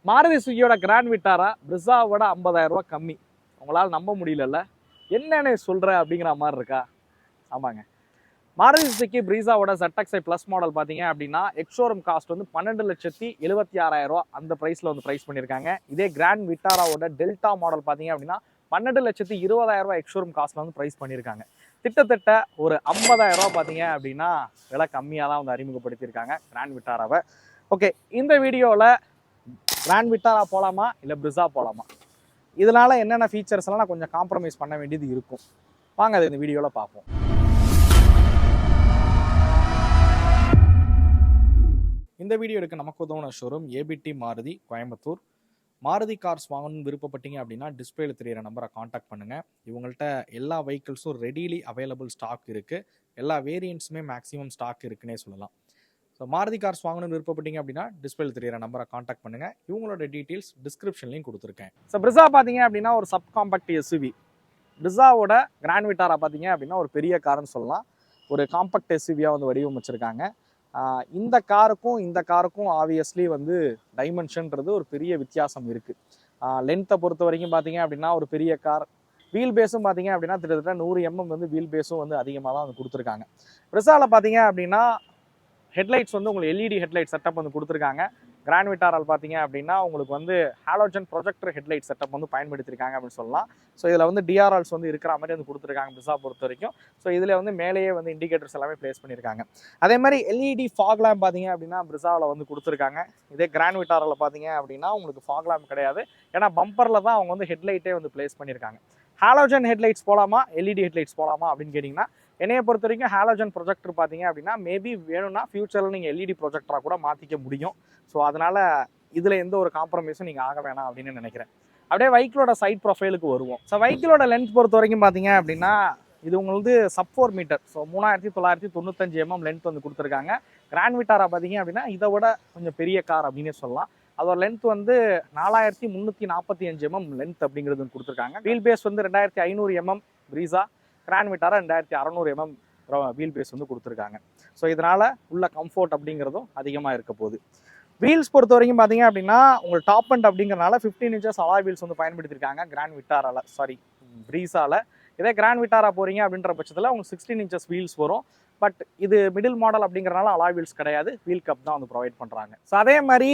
Maruti சுகியோட grand விட்டாரா பிரிஸாவோட 50,000 ரூபா கம்மி. உங்களால் நம்ப முடியலல்ல, என்னன்னு சொல்ற அப்படிங்கிற மாதிரி இருக்கா? ஆமாங்க, மாருதி சுசுகி பிரிஸாவோட ZXi ப்ளஸ் மாடல் பார்த்தீங்க அப்படின்னா எக்ஸ்ஷோரூம் காஸ்ட் வந்து 12,76,000 ரூபா அந்த ப்ரைஸில் வந்து ப்ரைஸ் பண்ணியிருக்காங்க. இதே கிராண்ட் விட்டாராவோட டெல்டா மாடல் பார்த்தீங்க அப்படின்னா 12,20,000 ரூபா எக்ஸ்ஷோரூம் காஸ்ட்டில் வந்து ப்ரைஸ் பண்ணியிருக்காங்க. கிட்டத்தட்ட ஒரு 50,000 ரூபா பார்த்தீங்க அப்படின்னா விலை கம்மியாக தான் வந்து அறிமுகப்படுத்தியிருக்காங்க கிராண்ட் விட்டாராவை. ஓகே, இந்த வீடியோவில் கிராண்ட் விட்டாரா போகலாமா இல்லை பிரிஸா போகலாமா, இதனால என்னென்ன ஃபீச்சர்ஸ் எல்லாம் நான் கொஞ்சம் காம்ப்ரமைஸ் பண்ண வேண்டியது இருக்கும், வாங்க அதை இந்த வீடியோவில் பார்ப்போம். இந்த வீடியோ எடுக்க நமக்கு உதவுன showroom ABT Maruti Coimbatore. Maruti cars வாங்கணும்னு விருப்பப்பட்டீங்க அப்படின்னா டிஸ்பிளேல தெரியிற நம்பரை காண்டாக்ட் பண்ணுங்க. இவங்கள்ட்ட எல்லா வெஹிக்கிள்ஸும் ரெடிலி அவைலபிள் ஸ்டாக் இருக்கு. எல்லா வேரியன்ட்ஸுமே மேக்ஸிமம் ஸ்டாக் இருக்குன்னே சொல்லலாம். ஸோ மாருதி கார்ஸ் வாங்கணும்னு விருப்பப்பட்டீங்க அப்படின்னா டிஸ்பிளேல தெரியிற நம்பரை காண்டாக்ட் பண்ணுங்க. இவங்களோட டீட்டெயில்ஸ் டிஸ்கிரிப்ஷன்லையும் கொடுத்துருக்கேன். ஸோ பிரிஸா பார்த்தீங்க அப்படின்னா ஒரு சப் காம்பாக்ட் எஸ்யூவி. பிரிஸாவோட கிராண்ட் விட்டாரா பார்த்தீங்க அப்படின்னா ஒரு பெரிய கார்னு சொல்லலாம். ஒரு காம்பாக்ட் எஸ்யூவியாக வந்து வடிவமைச்சிருக்காங்க. இந்த காருக்கும் ஆப்வியஸ்லி வந்து டைமென்ஷன்றது ஒரு பெரிய வித்தியாசம் இருக்குது. லென்த்தை பொறுத்த வரைக்கும் பார்த்தீங்க அப்படின்னா ஒரு பெரிய கார். வீல் பேஸும் பார்த்தீங்க அப்படின்னா கிட்டத்தட்ட 100 mm வந்து வீல் பேஸும் வந்து அதிகமாக தான் வந்து கொடுத்துருக்காங்க. பிரிஸாவில் பார்த்தீங்க அப்படின்னா ஹெட்லைட்ஸ் வந்து உங்களுக்கு எல்இடி ஹெட்லைட் செட்டப் வந்து கொடுத்துருக்காங்க. கிராண்ட் விட்டாரால் பார்த்தீங்க அப்படின்னா உங்களுக்கு வந்து ஹாலோஜன் ப்ரொஜெக்டர் ஹெட்லைட் செட்டப் வந்து பயன்படுத்தியிருக்காங்க அப்படின்னு சொல்லலாம். ஸோ இதில் வந்து டிஆர்எல்ஸ் வந்து இருக்கிற மாதிரி வந்து கொடுத்துருக்காங்க பிரிஸா பொறுத்த வரைக்கும். ஸோ இதில் வந்து மேலேயே வந்து இண்டிகேட்டர்ஸ் எல்லாமே ப்ளேஸ் பண்ணியிருக்காங்க. அதே மாதிரி எல்இடி ஃபாக் லேம்ப் பார்த்தீங்க அப்படின்னா பிரிஸாவில் வந்து கொடுத்துருக்காங்க. இதே கிராண்ட் விட்டாரால் பார்த்தீங்க அப்படின்னா உங்களுக்கு ஃபாக் லேம்ப் கிடையாது. ஏன்னா பம்பரில் தான் அவங்க வந்து ஹெட்லைட்டே வந்து ப்ளேஸ் பண்ணியிருக்காங்க. ஹாலோஜன் ஹெட்லைட்ஸ் போகலாமா எல்இடி ஹெட்லைட்ஸ் போகலாமா அப்படின்னு கேட்டிங்கன்னா என்னையை பொறுத்த வரைக்கும் ஹாலோஜன் ப்ரொஜெக்டர் பார்த்தீங்க அப்படின்னா மேபி வேணும்னா ஃபியூச்சரில் நீங்கள் எல்இடி ப்ரொஜெக்டராக கூட மாற்றிக்க முடியும். ஸோ அதனால் இதில் எந்த ஒரு காம்ப்ரமைஸும் நீங்கள் ஆக வேணாம் அப்படின்னு நினைக்கிறேன். அப்படியே வெஹிக்கிளோட சைட் ப்ரொஃபைலுக்கு வருவோம். ஸோ வெஹிக்கிளோட லென்த் பொறுத்த வரைக்கும் பார்த்தீங்க அப்படின்னா இது உங்களுக்கு sub 4 metre. So 3995 mm length வந்து கொடுத்துருக்காங்க. கிராண்ட் விட்டாரா பார்த்தீங்க அப்படின்னா இதை விட கொஞ்சம் பெரிய கார் அப்படின்னே சொல்லலாம். அதோட லென்த் வந்து 4345 mm லென்த் அப்படிங்கிறது வந்து கொடுத்துருக்காங்க. வீல் பேஸ் வந்து 2500 mm பிரிஸா, கிராண்ட் விட்டாரா 2600 mm வீல் பேஸ் வந்து கொடுத்துருக்காங்க. ஸோ இதனால் உள்ள கம்ஃபோர்ட் அப்படிங்கிறதும் அதிகமாக இருக்க போகுது. வீல்ஸ் பொறுத்த வரைக்கும் பார்த்தீங்க அப்படின்னா உங்களுக்கு டாப் அண்ட் அப்படிங்கிறனால 15 inches அலாய் வீல்ஸ் வந்து பயன்படுத்தியிருக்காங்க கிராண்ட் விட்டாரால, பிரிஸால. இதே கிராண்ட் விட்டாரா போகிறீங்க அப்படின்ற பட்சத்தில் உங்களுக்கு 16 inches வீல்ஸ் வரும். பட் இது மிடில் மாடல் அப்படிங்கிறனால அலாய் வீல்ஸ் கிடையாது, வீல் கப் தான் வந்து ப்ரொவைட் பண்ணுறாங்க. ஸோ அதே மாதிரி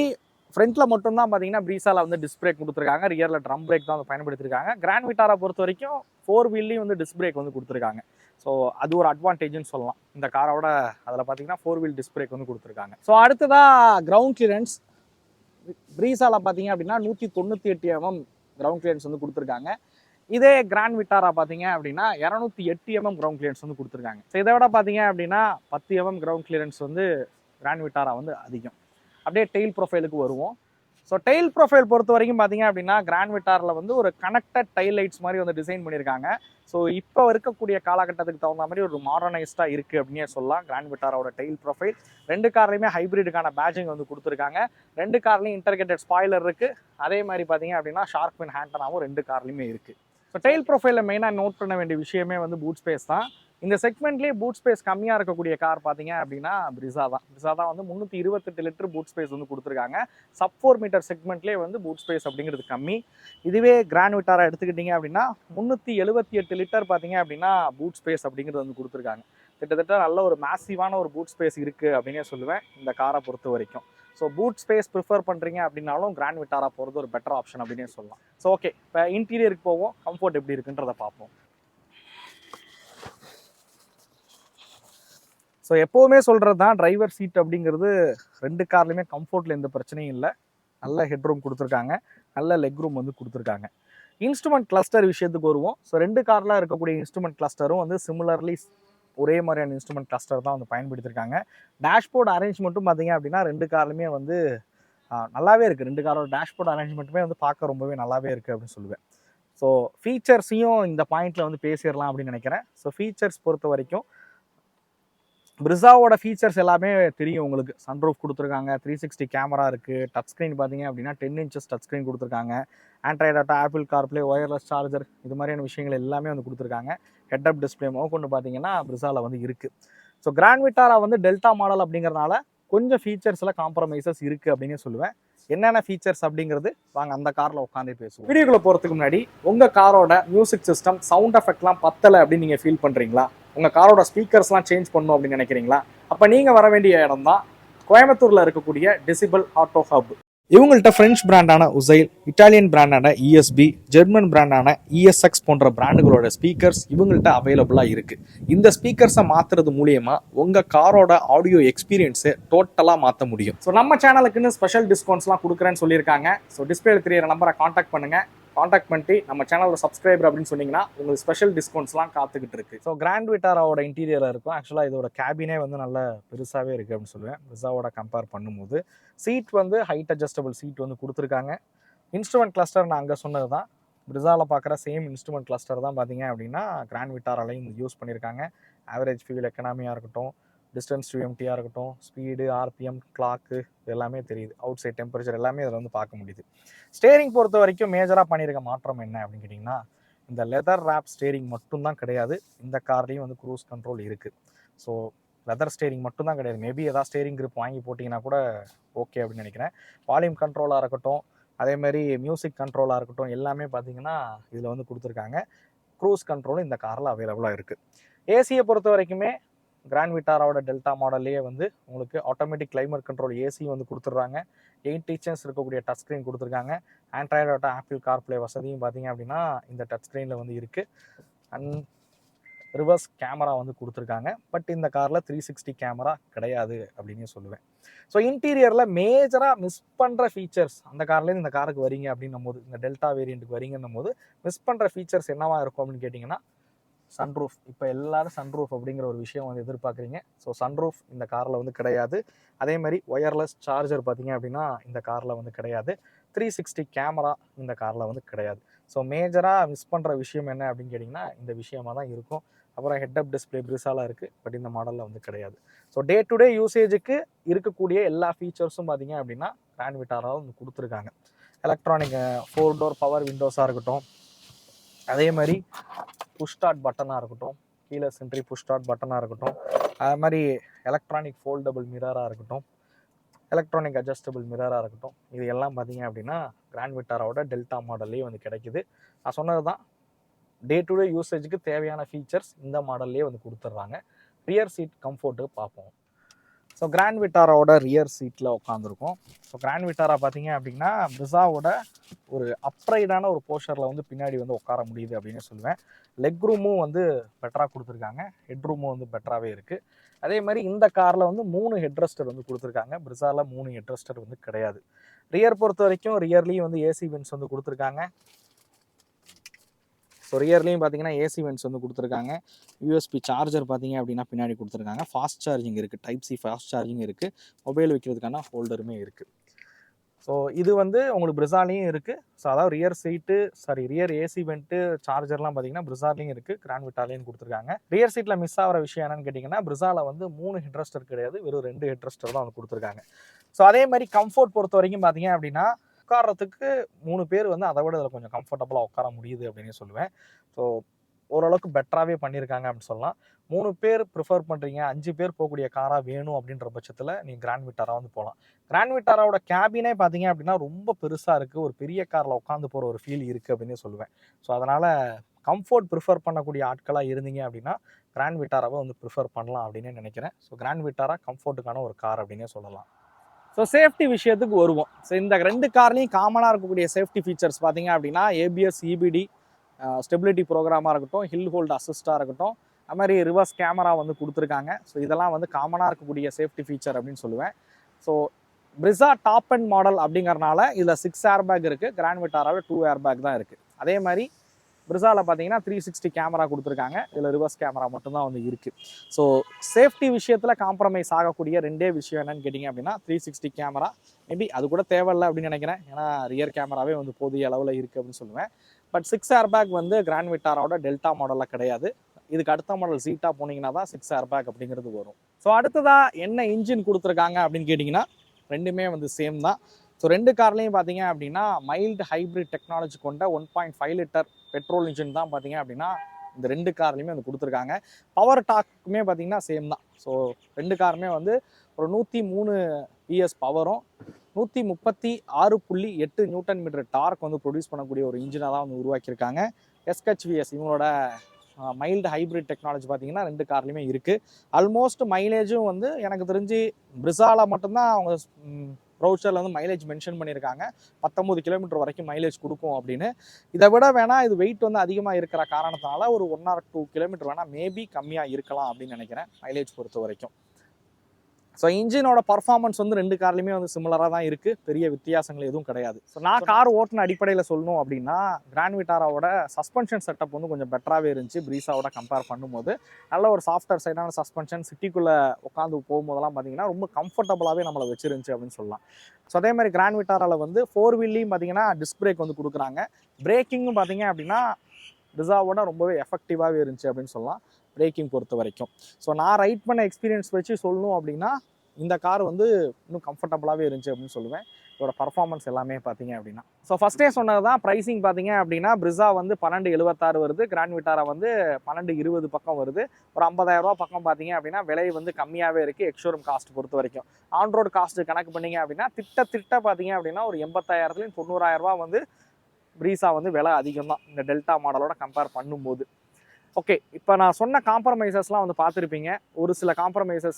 ஃப்ரண்ட்டில் மட்டும்தான் பார்த்தீங்கன்னா பிரிஸாவில் வந்து டிஸ்க் பிரேக் கொடுத்துருக்காங்க. ரியரில் ட்ரம் பிரேக் தான் வந்து பயன்படுத்தியிருக்காங்க. கிராண்ட் விட்டாரா பொறுத்த வரைக்கும் 4 வீல்லையும் வந்து டிஸ்க் பிரேக் வந்து கொடுத்துருக்காங்க. ஸோ அது ஒரு அட்வான்டேஜ்னு சொல்லலாம் இந்த காரோட. அதில் பார்த்தீங்கன்னா 4 வீல் டிஸ்க் பிரேக் வந்து கொடுத்துருக்காங்க. ஸோ அடுத்ததாக கிரவுண்ட் கிளியரன்ஸ். பிரிஸாவில் பார்த்தீங்க அப்படின்னா 198 mm கிரவுண்ட் கிளியரன்ஸ் வந்து கொடுத்துருக்காங்க. இதே கிராண்ட் விட்டாரா பார்த்தீங்க அப்படின்னா 208 mm கிரவுண்ட் கிளியரன்ஸ் வந்து கொடுத்துருக்காங்க. ஸோ இதை விட பார்த்தீங்க அப்படின்னா 10 mm கிரவுண்ட் கிளியரன்ஸ் வந்து கிராண்ட் விட்டாரா வந்து அதிகம். அப்படியே டெயில் ப்ரொஃபைலுக்கு வருவோம். ஸோ டெயில் ப்ரொஃபைல் பொறுத்த வரைக்கும் பார்த்தீங்க அப்படின்னா கிராண்ட் விட்டாரில் வந்து ஒரு கனெக்டட் டைல் லைட்ஸ் மாதிரி வந்து டிசைன் பண்ணியிருக்காங்க. ஸோ இப்போ இருக்கக்கூடிய காலகட்டத்துக்கு தகுந்த மாதிரி ஒரு மாடர்னைஸ்டாக இருக்குது அப்படின்னே சொல்லலாம் கிராண்ட் விட்டாரோட டெயில் ப்ரொஃபைல். 2 கார்லையுமே ஹைப்ரிடுக்கான பேட்சிங் வந்து கொடுத்துருக்காங்க. 2 கார்லையும் இன்டர்கேட்டட் ஸ்பாய்லர் இருக்குது. அதே மாதிரி பார்த்தீங்க அப்படின்னா ஷார்க் பின் ஹேண்டனாவும் 2 கார்லையுமே இருக்குது. ஸோ டெயில் ப்ரொஃபைலில் மெயினாக நோட் பண்ண வேண்டிய விஷயமே வந்து பூட் ஸ்பேஸ் தான். இந்த செக்மெண்ட்லேயே பூட் ஸ்பேஸ் கம்மியாக இருக்கக்கூடிய கார் பார்த்தீங்க அப்படின்னா பிரிஸா தான் வந்து 328 லிட்டர் பூட் ஸ்பேஸ் வந்து கொடுத்துருக்காங்க. சப் 4 மீட்டர் செக்மெண்ட்லேயே வந்து பூட் ஸ்பேஸ் அப்படிங்கிறது கம்மி. இதுவே கிராண்ட் விட்டாரா எடுத்துக்கிட்டிங்க அப்படின்னா 378 லிட்டர் பார்த்தீங்க அப்படின்னா பூட் ஸ்பேஸ் அப்படிங்கிறது வந்து கொடுத்துருக்காங்க. கிட்டத்தட்ட நல்ல ஒரு மேசிவான ஒரு பூட் ஸ்பேஸ் இருக்குது அப்படின்னே சொல்லுவேன் இந்த காரை பொறுத்த வரைக்கும். ஸோ பூட் ஸ்பேஸ் ப்ரிஃபர் பண்ணுறீங்க அப்படின்னாலும் கிராண்ட் விட்டாரா போகிறது ஒரு பெட்டர் ஆப்ஷன் அப்படின்னே சொல்லலாம். ஸோ ஓகே, இப்போ இன்டீரியருக்கு போவோம், கம்ஃபோர்ட் எப்படி இருக்குன்றதை பார்ப்போம். ஸோ எப்போவுமே சொல்கிறது தான் டிரைவர் சீட் அப்படிங்கிறது 2 கார்லையுமே கம்ஃபோர்ட்டில் எந்த பிரச்சனையும் இல்லை. நல்ல ஹெட் ரூம் கொடுத்துருக்காங்க, நல்ல லெக் ரூம் வந்து கொடுத்துருக்காங்க. இன்ஸ்ட்ருமெண்ட் கிளஸ்டர் விஷயத்துக்கு வருவோம். ஸோ 2 காரில் இருக்கக்கூடிய இன்ஸ்ட்ருமெண்ட் கிளஸ்டரும் வந்து சிமிலர்லி ஒரே மாதிரியான இன்ஸ்ட்ருமெண்ட் கிளஸ்டர் தான் வந்து பயன்படுத்தியிருக்காங்க. டேஷ்போர்ட் அரேஞ்ச்மெண்ட்டும் பார்த்தீங்க அப்படின்னா 2 கார்லையுமே வந்து நல்லாவே இருக்குது. 2 காரோட டேஷ்போர்ட் அரேஞ்ச்மெண்ட்டுமே வந்து பார்க்க ரொம்பவே நல்லாவே இருக்குது அப்படின்னு சொல்லுவேன். ஸோ ஃபீச்சர்ஸையும் இந்த பாயிண்டில் வந்து பேசிடலாம் அப்படின்னு நினைக்கிறேன். ஸோ ஃபீச்சர்ஸ் பொறுத்த வரைக்கும் பிரிஸாவோட ஃபீச்சர்ஸ் எல்லாமே தெரியும் உங்களுக்கு. சன்ரூஃப் கொடுத்துருக்காங்க, 360 கேமரா இருக்குது. டச் ஸ்க்ரீன் பார்த்தீங்க அப்படின்னா 10 inches டச் ஸ்க்ரீன் கொடுத்துருக்காங்க. Android auto, apple CarPlay, wireless charger இது மாதிரியான விஷயங்கள் எல்லாமே வந்து கொடுத்துருக்காங்க. ஹெட்அப் டிஸ்பிளே கொண்டு பார்த்தீங்கன்னா பிரிஸாவில் வந்து இருக்குது. ஸோ கிராண்ட் விட்டாரா வந்து டெல்டா மாடல் அப்படிங்கிறனால கொஞ்சம் ஃபீச்சர்ஸில் காம்ப்ரமைசஸ் இருக்குது அப்படின்னே சொல்லுவேன். என்னென்ன ஃபீச்சர்ஸ் அப்படிங்கிறது வாங்க அந்த காரில் உட்காந்து பேசுவோம். வீடியோக்குள்ள போகிறதுக்கு முன்னாடி உங்கள் காரோட மியூசிக் சிஸ்டம் சவுண்ட் எஃபெக்ட்லாம் பத்தலை அப்படின்னு நீங்கள் ஃபீல் பண்ணுறீங்களா? உங்கள் காரோட ஸ்பீக்கர்ஸ்லாம் சேஞ்ச் பண்ணணும் அப்படின்னு நினைக்கிறீங்களா? அப்போ நீங்கள் வர வேண்டிய இடம் தான் கோயம்புத்தூரில் இருக்கக்கூடிய டெசிபல் ஆட்டோ ஹப். இவங்கள்ட்ட பிரெஞ்சு பிராண்டான உசைல், இட்டாலியன் பிராண்டான இஎஸ்பி, ஜெர்மன் பிராண்டான இஎஸ்எக்ஸ் போன்ற பிராண்டுகளோட ஸ்பீக்கர்ஸ் இவங்கள்ட்ட அவைலபிளாக இருக்குது. இந்த ஸ்பீக்கர்ஸை மாற்றுறது மூலியமா உங்கள் காரோட ஆடியோ எக்ஸ்பீரியன்ஸை டோட்டலாக மாற்ற முடியும். ஸோ நம்ம சேனலுக்குன்னு ஸ்பெஷல் டிஸ்கவுண்ட்ஸ்லாம் கொடுக்குறேன்னு சொல்லியிருக்காங்க. ஸோ டிஸ்பிளேல தெரியற நம்பரை காண்டாக்ட் பண்ணுங்கள். காண்டாக்ட் பண்ணிட்டு நம்ம சேனலோட சப்ஸ்கிரைபர் அப்படின்னு சொன்னீங்கன்னா உங்களுக்கு ஸ்பெஷல் டிஸ்கவுண்ட்ஸ்லாம் காத்துக்கிட்டு இருக்கு. ஸோ கிராண்ட் விட்டாராவோட இன்டீரியராக இருக்கும். ஆக்சுவலாக இதோட கேபினே வந்து நல்ல பெருசாகவே இருக்குது அப்படின்னு சொல்லுவேன் பிரிசாவோட கம்பேர் பண்ணும்போது. சீட் வந்து ஹைட் அட்ஜஸ்டபிள் சீட் வந்து கொடுத்துருக்காங்க. இன்ஸ்ட்ருமெண்ட் கிளஸ்டர் நான் அங்கே சொன்னது தான். பிரிசாவில் பார்க்குற சேம் இன்ஸ்ட்ருமெண்ட் கிளஸ்டர் தான் பார்த்தீங்க அப்படின்னா கிராண்ட் விட்டாராலையும் யூஸ் பண்ணியிருக்காங்க. ஆவரேஜ் ஃபியூல் எக்கனாமியாக இருக்கட்டும், டிஸ்டன்ஸ் டு எம்டியாக இருக்கட்டும், ஸ்பீடு, ஆர்பிஎம், கிளாக்கு எல்லாமே தெரியுது. அவுட் சைட் டெம்பரேச்சர் எல்லாமே இதில் வந்து பார்க்க முடியுது. ஸ்டேரிங் பொறுத்த வரைக்கும் மேஜராக பண்ணியிருக்க மாற்றம் என்ன அப்படின்னு கேட்டிங்கன்னா, இந்த லெதர் ரேப் ஸ்டேரிங் மட்டும்தான் கிடையாது. இந்த கார்லேயும் வந்து க்ரூஸ் கண்ட்ரோல் இருக்குது. ஸோ லெதர் ஸ்டேரிங் மட்டும்தான் கிடையாது. மேபி ஏதாவது ஸ்டேரிங் கிரிப் வாங்கி போட்டிங்கன்னா கூட ஓகே அப்படின்னு நினைக்கிறேன். வால்யூம் கண்ட்ரோலாக இருக்கட்டும், அதேமாதிரி மியூசிக் கண்ட்ரோலாக இருக்கட்டும், எல்லாமே பார்த்தீங்கன்னா இதில் வந்து கொடுத்துருக்காங்க. க்ரூஸ் கண்ட்ரோலும் இந்த காரில் அவைலபிளாக இருக்குது. ஏசியை பொறுத்த வரைக்குமே கிராண்ட் விட்டாராவோட டெல்டா மாடல்லையே வந்து உங்களுக்கு ஆட்டோமேட்டிக் கிளைமேட் கண்ட்ரோல் ஏசி வந்து கொடுத்துட்றாங்க. 8 இன்ச்சஸ் இருக்கக்கூடிய டச் ஸ்க்ரீன் கொடுத்துருக்காங்க. ஆண்ட்ராய்டோட ஆப்பிள் கார்ப்ளே வசதியும் பார்த்தீங்க அப்படின்னா இந்த டச் ஸ்க்ரீனில் வந்து இருக்குது. அண்ட் ரிவர்ஸ் கேமரா வந்து கொடுத்துருக்காங்க. பட் இந்த காரில் 360 கேமரா கிடையாது அப்படின்னு சொல்லுவேன். ஸோ இன்டீரியரில் மேஜராக மிஸ் பண்ணுற ஃபீச்சர்ஸ், அந்த கார்லேருந்து இந்த காருக்கு வரீங்க அப்படின்னும் போது, இந்த டெல்டா வேரியண்ட்டுக்கு வரீங்கன்னும் போது மிஸ் பண்ணுற ஃபீச்சர்ஸ் என்னவா இருக்கும் அப்படின்னு கேட்டிங்கன்னா, சன்ரூஃப். இப்போ எல்லாரும் சன்ரூஃப் அப்படிங்கிற ஒரு விஷயம் வந்து எதிர்பார்க்குறீங்க. ஸோ சன்ரூஃப் இந்த காரில் வந்து கிடையாது. அதே மாதிரி ஒயர்லெஸ் சார்ஜர் பார்த்தீங்க அப்படின்னா இந்த காரில் வந்து கிடையாது. 360 கேமரா இந்த காரில் வந்து கிடையாது. ஸோ மேஜராக மிஸ் பண்ணுற விஷயம் என்ன அப்படின்னு கேட்டிங்கன்னா இந்த விஷயமாக தான் இருக்கும். அப்புறம் ஹெட்அப் டிஸ்பிளே பிரிசாலாக இருக்குது. பட் இந்த மாடலில் வந்து கிடையாது. ஸோ டே டு டே யூசேஜுக்கு இருக்கக்கூடிய எல்லா ஃபீச்சர்ஸும் பார்த்தீங்க அப்படின்னா கிராண்ட் விட்டாராவில் வந்து கொடுத்துருக்காங்க. எலக்ட்ரானிக் 4 டோர் பவர் விண்டோஸாக இருக்கட்டும், அதே மாதிரி புஷ் ஸ்டார்ட் பட்டனாக இருக்கட்டும், கீழே சென்ட்ரி புஷ் ஸ்டார்ட் பட்டனாக இருக்கட்டும், அது மாதிரி எலக்ட்ரானிக் ஃபோல்டபுள் மிரராக இருக்கட்டும், எலக்ட்ரானிக் அட்ஜஸ்டபிள் மிரராக இருக்கட்டும், இது எல்லாம் பார்த்தீங்க அப்படின்னா கிராண்ட் விட்டாராவோட டெல்டா மாடல்லே வந்து கிடைக்குது. நான் சொன்னது தான், டே டு டே யூசேஜுக்கு தேவையான ஃபீச்சர்ஸ் இந்த மாடல்லே வந்து கொடுத்துட்றாங்க. ரியர் சீட் கம்ஃபோர்ட்டு பார்ப்போம். ஸோ கிராண்ட் விட்டாராவோட ரியர் சீட்டில் உட்காந்துருக்கும். ஸோ கிராண்ட் விட்டாரா பார்த்தீங்க அப்படின்னா பிரிசாவோட ஒரு அப்ரைடான ஒரு போஸ்டரில் வந்து பின்னாடி வந்து உட்கார முடியுது அப்படின்னு சொல்லுவேன். லெக் ரூமும் வந்து பெட்டராக கொடுத்துருக்காங்க. ஹெட் ரூமும் வந்து பெட்டராகவே இருக்குது. அதே மாதிரி இந்த காரில் வந்து 3 ஹெட்ரெஸ்டர் வந்து கொடுத்துருக்காங்க. பிரிசாவில் 3 ஹெட்ரெஸ்டர் வந்து கிடையாது. ரியர் பொறுத்த வரைக்கும் ரியர்லேயும் வந்து ஏசி வென்ட்ஸ் வந்து கொடுத்துருக்காங்க. ஸோ ரியர்லேயும் பார்த்தீங்கன்னா ஏசி வென்ட்ஸ் வந்து கொடுத்துருக்காங்க. யூஎஸ்பி சார்ஜர் பார்த்தீங்க அப்படின்னா பின்னாடி கொடுத்துருக்காங்க. ஃபாஸ்ட் சார்ஜிங் இருக்குது. டைப் சி ஃபாஸ்ட் சார்ஜிங் இருக்குது. மொபைல் வைக்கிறதுக்கான ஹோல்டருமே இருக்குது. ஸோ இது வந்து உங்களுக்கு பிரிசாலையும் இருக்குது. ஸோ அதாவது ரியர் ஏசி வென்ட்டு சார்ஜர்லாம் பார்த்தீங்கன்னா பிரிசாலையும் இருக்குது, கிராண்ட் விட்டாலையும் கொடுத்துருக்காங்க. ரியர் சீட்டில் மிஸ் ஆகிற விஷயம் என்னன்னு கேட்டிங்கன்னா, பிரிசாவில் வந்து 3 ஹெட்ரெஸ்டர் கிடையாது, வெறும் 2 ஹெட்ரெஸ்டர் தான் வந்து கொடுத்துருக்காங்க. ஸோ அதே மாதிரி கம்ஃபோர்ட் பொறுத்த வரைக்கும் பார்த்தீங்க அப்படின்னா உட்காரத்துக்கு 3 பேர் வந்து அதை விட இதில் கொஞ்சம் கம்ஃபர்டபுளாக உட்கார முடியுது அப்படின்னு சொல்லுவேன். ஸோ ஓரளவுக்கு பெட்டராகவே பண்ணியிருக்காங்க அப்படின்னு சொல்லலாம். 3 பேர் ப்ரிஃபர் பண்ணுறீங்க, 5 பேர் போகக்கூடிய காராக வேணும் அப்படின்ற பட்சத்தில் நீங்கள் கிராண்ட் விட்டாரா வந்து போகலாம். கிராண்ட் விட்டாராவோட கேபினே பார்த்தீங்க அப்படின்னா ரொம்ப பெருசாக இருக்குது. ஒரு பெரிய காரில் உட்காந்து போகிற ஒரு ஃபீல் இருக்குது அப்படின்னு சொல்லுவேன். ஸோ அதனால் கம்ஃபோர்ட் ப்ரிஃபர் பண்ணக்கூடிய ஆட்களாக இருந்தீங்க அப்படின்னா கிராண்ட் விட்டாராவை வந்து ப்ரிஃபர் பண்ணலாம் அப்படின்னு நினைக்கிறேன். ஸோ கிராண்ட் விட்டாரா கம்ஃபோர்ட்டுக்கான ஒரு கார் அப்படின்னே சொல்லலாம். ஸோ சேஃப்டி விஷயத்துக்கு வருவோம். ஸோ இந்த 2 கார்லேயும் காமனாக இருக்கக்கூடிய சேஃப்டி ஃபீச்சர்ஸ் பார்த்தீங்க அப்படின்னா ஏபிஎஸ், இபிடி, ஸ்டெபிலிட்டி ப்ரோக்ராமாக இருக்கட்டும், ஹில் ஹோல்ட் அசிஸ்டாக இருக்கட்டும், அது மாதிரி ரிவர்ஸ் கேமரா வந்து கொடுத்துருக்காங்க. ஸோ இதெல்லாம் வந்து காமனாக இருக்கக்கூடிய சேஃப்டி ஃபீச்சர் அப்படின்னு சொல்லுவேன். So Brezza top and model அப்படிங்கிறனால இதில் 6 ஏர் பேக் இருக்குது. கிராண்ட் விட்டாராவில் 2 ஏர் பேக் தான் இருக்குது. அதே மாதிரி பிரிசாவில் பார்த்தீங்கன்னா 360 கேமரா கொடுத்துருக்காங்க. இதில் ரிவர்ஸ் கேமரா மட்டும்தான் வந்து இருக்குது. ஸோ சேஃப்டி விஷயத்தில் காம்ப்ரமைஸ் ஆகக்கூடிய 2 விஷயம் என்னன்னு கேட்டிங்க அப்படின்னா 360 கேமரா மேபி அது கூட தேவையில்லை அப்படின்னு நினைக்கிறேன். ஏன்னா ரியர் கேமராவே வந்து போதிய அளவில் இருக்குது அப்படின்னு சொல்லுவேன். பட் 6 ஏர் பேக் வந்து கிராண்ட் விட்டாராவோட டெல்டா மாடலில் கிடையாது. இதுக்கு அடுத்த மாடல் சீட்டாக போனீங்கன்னா தான் 6 ஏர் பேக் அப்படிங்கிறது வரும். ஸோ அடுத்ததாக என்ன இன்ஜின் கொடுத்துருக்காங்க அப்படின்னு கேட்டிங்கன்னா ரெண்டுமே வந்து சேம் தான். ஸோ 2 கார்லேயும் பார்த்தீங்க அப்படின்னா மைல்டு ஹைப்ரிட் டெக்னாலஜி கொண்ட 1.5 லிட்டர் பெட்ரோல் இன்ஜின் தான் பார்த்தீங்க அப்படின்னா இந்த 2 கார்லையுமே வந்து கொடுத்துருக்காங்க. பவர் டாக்குமே பார்த்தீங்கன்னா சேம் தான். ஸோ 2 காருமே வந்து ஒரு 103 பிஎஸ் பவரும் 136.8 நியூட்டன் மீட்டர் டார்க் வந்து ப்ரொடியூஸ் பண்ணக்கூடிய ஒரு இன்ஜினாக தான் வந்து உருவாக்கியிருக்காங்க. எஸ்ஹெச்விஎஸ் இவங்களோட மைல்டு ஹைப்ரிட் டெக்னாலஜி பார்த்தீங்கன்னா 2 கார்லையுமே இருக்குது. ஆல்மோஸ்ட் மைலேஜும் வந்து எனக்கு தெரிஞ்சு பிரிசாவில் மட்டும்தான் அவங்க ப்ரௌச்சரில் வந்து மைலேஜ் மென்ஷன் பண்ணியிருக்காங்க. 19 கிலோமீட்டர் வரைக்கும் மைலேஜ் கொடுக்கும் அப்படின்னு. இதை விட வேணால் இது வெயிட் வந்து அதிகமாக இருக்கிற காரணத்தினால ஒரு 1 or 2 கிலோமீட்டர் வேணால் மேபி கம்மியாக இருக்கலாம் அப்படின்னு நினைக்கிறேன் மைலேஜ் பொறுத்த வரைக்கும். ஸோ இன்ஜினோட பர்ஃபார்மன்ஸ் வந்து 2 கார்லையுமே வந்து சிமிலராக தான் இருக்குது. பெரிய வித்தியாசங்கள் எதுவும் கிடையாது. ஸோ நான் கார் ஓட்டின அடிப்படையில் சொல்லணும் அப்படின்னா கிராண்ட் விட்டாராவோட சஸ்பென்ஷன் செட்டப் வந்து கொஞ்சம் பெட்டராகவே இருந்துச்சு பிரீஸாவோட கம்பேர் பண்ணும்போது. நல்ல ஒரு சாஃப்ட்வேர் சைடான சஸ்பென்ஷன், சிட்டிக்குள்ளே உட்காந்து போகும்போதெல்லாம் பார்த்தீங்கன்னா ரொம்ப கம்ஃபர்டபுளாகவே நம்மளை வச்சிருந்துச்சு அப்படின்னு சொல்லலாம். ஸோ அதே மாதிரி கிராண்ட் விட்டாராவில் வந்து 4 வீல்லையும் பார்த்தீங்கன்னா டிஸ்க் பிரேக் வந்து கொடுக்குறாங்க. பிரேக்கிங்கும் பார்த்தீங்க அப்படின்னா ரிசாவோட ரொம்பவே எஃபெக்டிவாகவே இருந்துச்சு அப்படின்னு சொல்லலாம் பிரேக்கிங் பொறுத்த வரைக்கும். ஸோ நான் ரைட் பண்ண எக்ஸ்பீரியன்ஸ் வச்சு சொல்லணும் அப்படின்னா இந்த கார் வந்து இன்னும் கம்ஃபர்டபுளாகவே இருந்துச்சு அப்படின்னு சொல்லுவேன். இதோட பர்ஃபார்மன்ஸ் எல்லாமே பார்த்தீங்க அப்படின்னா. ஸோ ஃபஸ்ட்டே சொன்னது தான் ப்ரைஸிங் பார்த்தீங்க அப்படின்னா பிரிஸா வந்து 1276 வருது, கிராண்ட் விட்டாரா வந்து 1220 பக்கம் வருது. ஒரு 50,000 ரூபா பக்கம் பார்த்தீங்க அப்படின்னா விலை வந்து கம்மியாகவே இருக்குது எக்ஸ்ஷோரூம் காஸ்ட் பொறுத்த வரைக்கும். ஆன்ரோடு காஸ்ட்டு கணக்கு பண்ணிங்க அப்படின்னா திட்ட பார்த்தீங்க அப்படின்னா ஒரு 85,000லேருந்து 90,000 ரூபா வந்து பிரீஸா வந்து விலை அதிகம் தான் இந்த டெல்டா மாடலோட கம்பேர் பண்ணும்போது. ஓகே, இப்போ நான் சொன்ன காம்ப்ரமைசஸ்லாம் வந்து பார்த்துருப்பீங்க. ஒரு சில காம்ப்ரமைசஸ்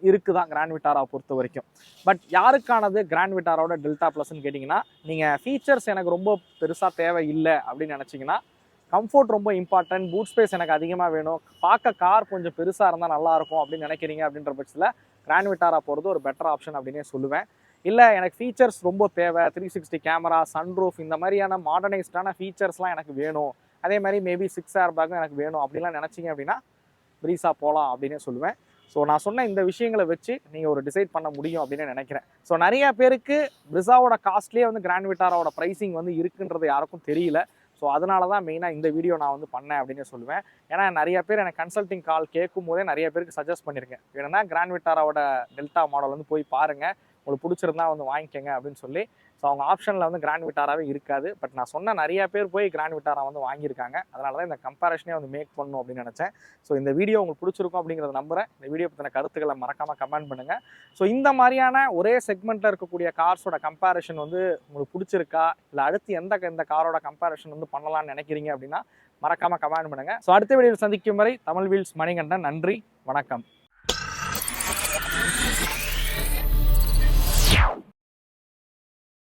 இருக்குதான் கிராண்ட் விட்டாரா பொறுத்த வரைக்கும். பட் யாருக்கானது கிராண்ட் விட்டாராவோட டெல்டா ப்ளஸ்ன்னு கேட்டிங்கன்னா, நீங்கள் ஃபீச்சர்ஸ் எனக்கு ரொம்ப பெருசாக தேவை இல்லை அப்படின்னு நினச்சிங்கன்னா, கம்ஃபோர்ட் ரொம்ப இம்பார்ட்டன்ட், பூட் ஸ்பேஸ் எனக்கு அதிகமாக வேணும், பார்க்க கார் கொஞ்சம் பெருசாக இருந்தால் நல்லாயிருக்கும் அப்படின்னு நினைக்கிறீங்க அப்படின்ற பட்சத்தில் கிராண்ட் விட்டாரா போகிறது ஒரு பெட்டர் ஆப்ஷன் அப்படின்னே சொல்லுவேன். இல்லை எனக்கு ஃபீச்சர்ஸ் ரொம்ப தேவை, 360 கேமரா, சன்ரூஃப் இந்த மாதிரியான மாடர்னைஸ்டான ஃபீச்சர்ஸ்லாம் எனக்கு வேணும், அதே மாதிரி மேபி 6 ஏர் பேக்கும் எனக்கு வேணும் அப்படிலாம் நினச்சிங்க அப்படின்னா பிரீஸா போகலாம் அப்படின்னே சொல்லுவேன். ஸோ நான் சொன்ன இந்த விஷயங்களை வச்சு நீங்கள் ஒரு டிசைட் பண்ண முடியும் அப்படின்னு நினைக்கிறேன். ஸோ நிறைய பேருக்கு பிரிஸாவோட காஸ்ட்லேயே வந்து கிராண்ட் விட்டாராவோட ப்ரைஸிங் வந்து இருக்குன்றது யாருக்கும் தெரியல. ஸோ அதனால தான் மெயினாக இந்த வீடியோ நான் வந்து பண்ணேன் அப்படின்னு சொல்லுவேன். ஏன்னா நிறைய பேர் எனக்கு கன்சல்டிங் கால் கேட்கும் போதே நிறைய பேருக்கு சஜஸ்ட் பண்ணியிருக்கேன், வேணும்னா கிராண்ட் விட்டாராவோட டெல்டா மாடல் வந்து போய் பாருங்கள், உங்களுக்கு பிடிச்சிருந்தா வந்து வாங்கிக்கோங்க அப்படின்னு சொல்லி. ஸோ அவங்க ஆப்ஷனில் வந்து கிராண்ட் விட்டாராவே இருக்காது. பட் நான் சொன்ன நிறைய பேர் போய் கிராண்ட் விட்டாரா வந்து வாங்கியிருக்காங்க. அதனால தான் இந்த கம்பேரிஷனே வந்து மேக் பண்ணணும் அப்படின்னு நினச்சேன். ஸோ இந்த வீடியோ உங்களுக்கு பிடிச்சிருக்கும் அப்படிங்கிறத நம்புகிறேன். இந்த வீடியோ பற்றின கருத்துக்களை மறக்காமல் கமெண்ட் பண்ணுங்கள். ஸோ இந்த மாதிரியான ஒரே செக்மெண்ட்டில் இருக்கக்கூடிய கார்ஸோட கம்பேரிஷன் வந்து உங்களுக்கு பிடிச்சிருக்கா, இல்லை அடுத்து எந்த காரோட கம்பேரிஷன் வந்து பண்ணலாம்னு நினைக்கிறீங்க அப்படின்னா மறக்காமல் கமெண்ட் பண்ணுங்கள். ஸோ அடுத்த வீடியோவில் சந்திக்கும் வரை தமிழ் வீல்ஸ் மணிகண்டன். நன்றி, வணக்கம்.